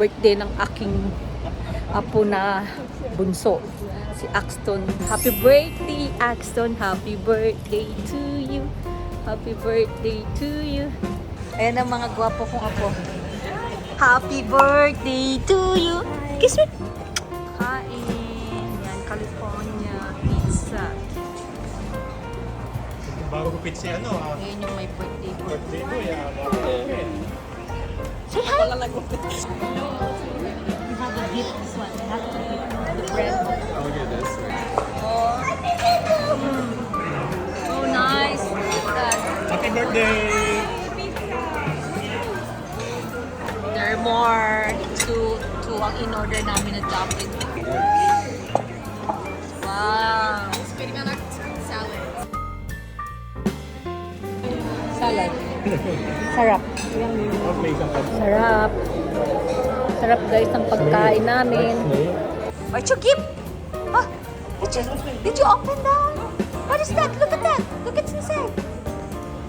birthday ng aking apo na bunso, si Axton. Happy birthday, Axton! Happy birthday to you! Happy birthday to you! Ayan ang mga gwapo kong apo. Happy birthday to you! Kiss me! Kain! Yan, California pizza. Bago ko pizza ano ah. Ayan yung may birthday boy. Birthday mo ya. Say hi! You have a gift, this one. You have to eat the bread. I'll get this. Oh. So nice. Happy birthday! There are more to ang in-order namin na topping. Wow. Salad. Sarap. Sarap. Sarap guys ng pagkain namin. What you give? Oh, did you open that? What is that? Look at that. Look at inside.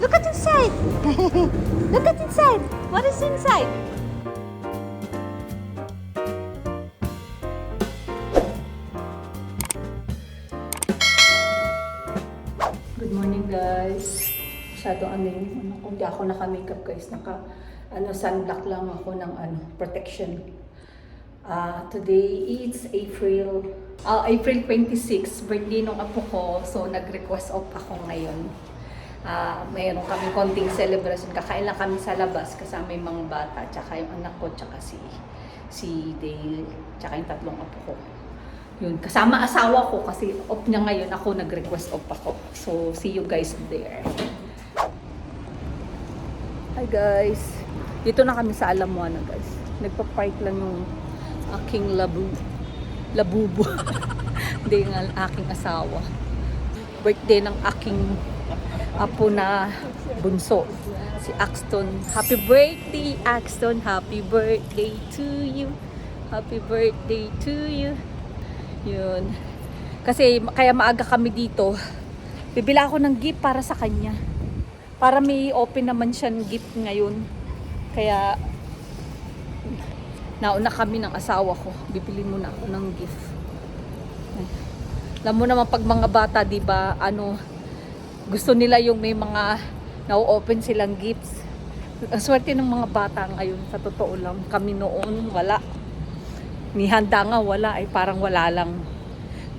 Look at inside. Look at inside. What is inside? Good morning guys. Masyado hindi ako naka-makeup guys. Sunblock lang ako ng protection. Today is April 26, birthday nung apo ko. So nag-request off ako ngayon. Mayroon kami konting celebration. Kakain lang kami sa labas kasama yung mga bata, tsaka yung anak ko, tsaka si Dale, tsaka yung tatlong apo ko. Yun, kasama asawa ko kasi off niya ngayon, ako nag-request off ako. So see you guys there. Hi guys. Dito na kami sa Alamoana guys. Nagpa-park lang yung aking labubo. Hindi nga aking asawa. Birthday ng aking apo na bunso, si Axton. Happy birthday, Axton! Happy birthday to you! Happy birthday to you! Yun. Kasi kaya maaga kami dito. Bibila ako ng gift para sa kanya. Para may open naman siyang gift ngayon. Kaya nauna kami ng asawa ko. Bibili muna ako ng gift. Alam mo naman pag mga bata, 'di ba? Gusto nila yung may mga na-open silang gifts. Ang swerte ng mga bata ngayon, sa totoo lang. Kami noon, wala. Ni handa nga wala, ay parang wala lang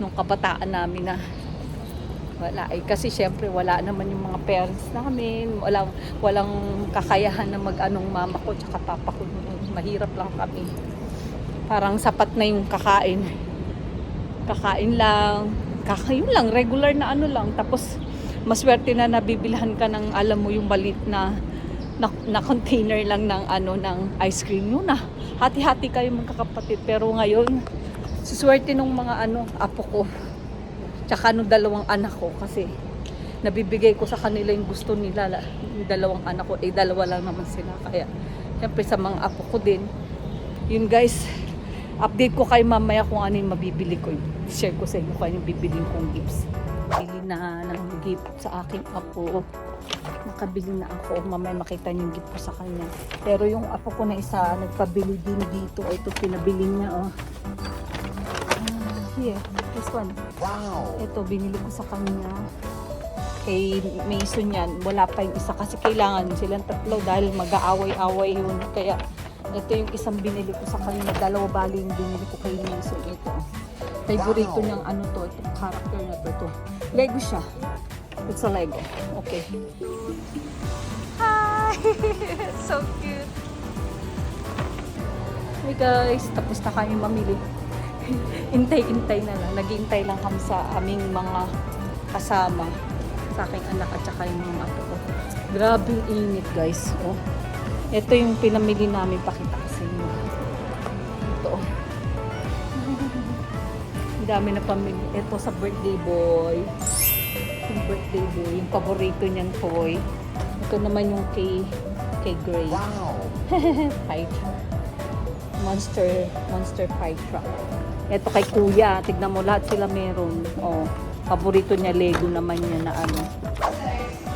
nung kabataan namin na wala. Kasi syempre wala naman yung mga parents namin. Walang kakayahan na mag-anong mama ko tsaka papa ko. Mahirap lang kami. Parang sapat na yung kakain. Kakain lang. Kakain lang, regular na lang. Tapos maswerte na nabibilhan ka ng alam mo yung balit na container lang ng ng ice cream yun na. Hati-hati kayo magkakapatid. Pero ngayon, suswerte nung mga apo ko. Tsaka nung dalawang anak ko kasi nabibigay ko sa kanila yung gusto nila. Yung dalawang anak ko, dalawa lang naman sila. Kaya, syempre sa mga apo ko din. Yun guys, update ko kayo mamaya kung ano yung mabibili ko. Share ko sa inyo kung ano yung bibiling kong gifts. Bili na ng gift sa aking apo. Nakabili na ako. Mamaya makita niyo yung gift ko sa kanya. Pero yung apo ko na isa, nagpabili din dito. Ito, pinabili niya, oh. Here, this one. Wow! Ito, binili ko sa kanya. Kay Mason yan. Wala pa yung isa kasi kailangan silang tatlo dahil mag-aaway-aaway yun. Kaya, ito yung isang binili ko sa kanya. Dalawa bali yung binili ko kay Mason. Ito. Favorito niyang to. Itong character na to. Ito. Lego siya. It's a Lego. Okay. Hi! So cute. Hey guys, tapos na kami mamili. Intay-intay na lang. Nag-iintay lang kami sa aming mga kasama. Sa aking anak at saka yung mga apo ko. Grabe yung init guys. Oh. Ito yung pinamili namin. Pakita ko sa inyo. Ito. Ang dami na pamili. Ito sa birthday boy. Yung birthday boy. Yung paborito niyang toy. Ito naman yung kay Gray. Wow! Pie truck. Monster pie truck. Ito kay kuya. Tignan mo lahat sila meron. Oh, paborito niya Lego naman niya na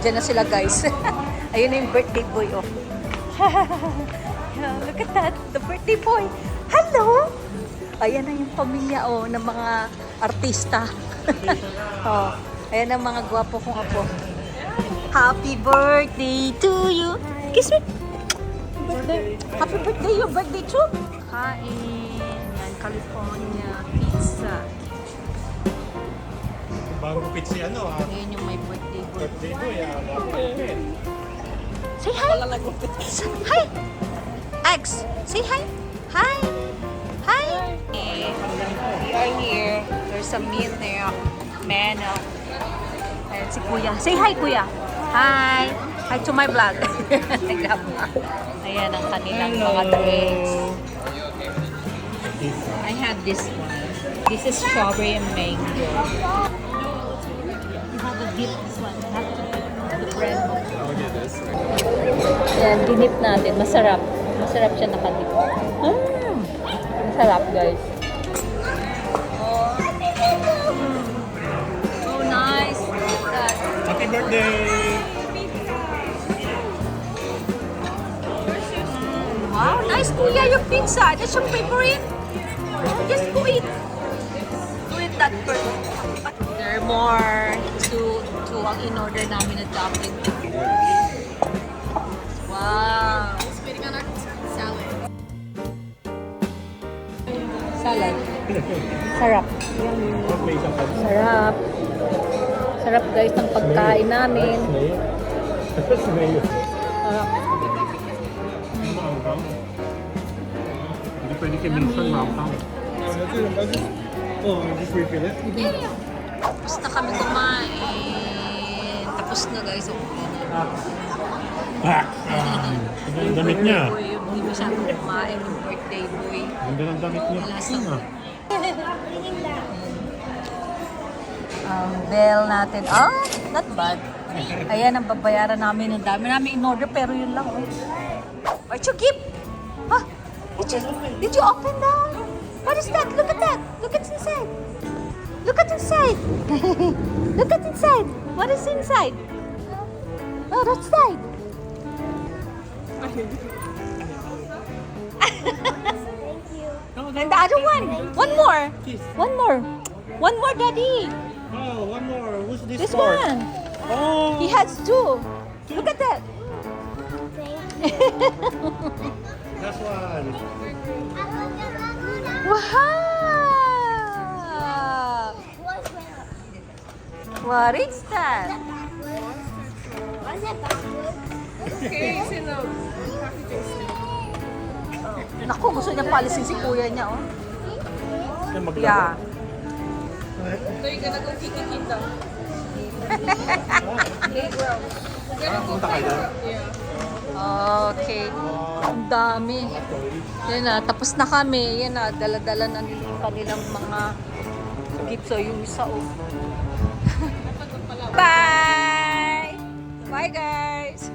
Diyan na sila guys. Ayun na yung birthday boy oh. Look at that. The birthday birthday boy. Hello! Ayan na yung pamilya ng mga artista. Oh, ayan ang mga gwapo kong apo. Happy birthday to you. Kiss me. Happy birthday, your birthday too. Kain. Yan, California pizza. Bago ko pitch si Ayan yung my birthday boy. birthday boy. Bakit? Say hi. Hi. X, say hi. Hi. Hi. We are here. There's a meal there. Meno. Ayan si Kuya. Say hi, Kuya. Hi. Hi to my vlog. Ayan ang kanilang mga drinks. I have this one. This is strawberry and mango. You have a dip, this one. You have to dip the bread. I'll get this. Ayan, dinip natin. Masarap. Masarap siya nakadip. Masarap, guys. Oh, nice. Happy birthday! Wow, nice, Kuya, your pizza. That's your favorite? Just go eat. Go eat that first. There are more to ang in-order namin na dumpling. Wow. Salad. Sarap. May isang pa. Sarap. Sarap, guys, ng pagkain namin. Snail. Sarap. Maanghang. Hindi pwede kay minsan maanghang. Oh, just refill it? Tapos na kami kumain. Tapos na, guys. Ang damit niya. Hindi masyadong kumain yung birthday boy. Ganda ng damit niya. Ang bell natin. Not bad. Ayan ang babayaran namin. Ang dami namin in-order pero yun lang. What you give? Huh? Did you open that? What is that? Look at that. Look at inside. Look at inside. Look at inside. What is inside? Oh, that's that. And the other one. One more. One more. One more, Daddy. Oh, one more. Who's this, This for? one. Oh! He has two. Look at that. That's one. Wow. What is that? Naku, gusto niya palisin si kuya niya, oh. Yan, maglaro. Yeah. Punta kayo doon. Okay. Ang dami. Yan na, tapos na kami. Yan na, dala-dala na nila yung kanilang mga gifts. So, yung isa, oh. Bye! Bye, guys!